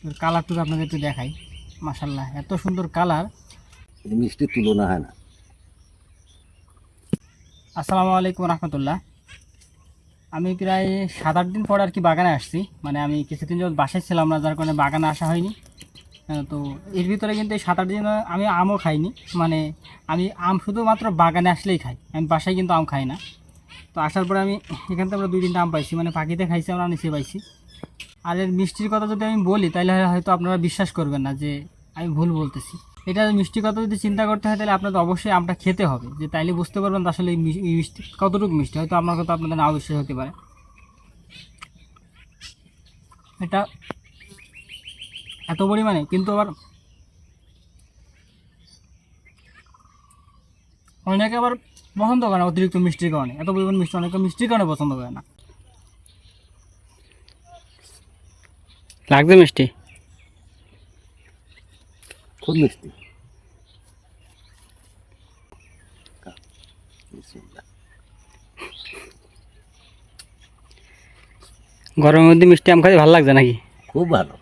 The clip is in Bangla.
কালারটা আপনাদের একটু দেখাই। মাশাআল্লাহ, এত সুন্দর কালার, মিষ্টির তুলনা হয় না। আসসালামু আলাইকুম রহমতুল্লাহ। আমি প্রায় 7-8 দিন পর আর কি বাগানে আসছি। মানে আমি কিছুদিন যাবত বাসায় ছিলাম না, যার কারণে বাগানে আসা হয়নি। তো এর ভিতরে কিন্তু এই 7-8 দিন আমি আমও খাইনি। মানে আমি আম শুধুমাত্র বাগানে আসলেই খাই, আমি বাসায় কিন্তু আম খাই না। তো আসার পরে আমি এখান থেকে আমরা 2-3টা আম পাইছি, মানে পাখিতে খাইছি, আমরা নিচে পাইছি। আর এর মিষ্টির কথা যদি আমি বলি তাহলে হয়তো আপনারা বিশ্বাস করবেন না যে আমি ভুল বলতেছি। এটা মিষ্টির কথা যদি চিন্তা করতে হয় তাহলে আপনাদের অবশ্যই আমটা খেতে হবে, যে তাইলে বুঝতে পারবেন যে আসলে এই মিষ্টি কতটুকু মিষ্টি। হয়তো আমার কথা আপনাদের নাও বিশ্বাস হতে পারে। এটা এত পরিমাণে কিন্তু আবার অনেকে আবার পছন্দ করে না অতিরিক্ত মিষ্টির কারণে। এত পরিমাণ মিষ্টি অনেকে মিষ্টির কারণে পছন্দ করে না। লাগবে মিষ্টি, খুব মিষ্টি। বিসমিল্লাহ। গরমের মধ্যে মিষ্টি আম খাইতে ভালো লাগছে নাকি? খুব ভালো।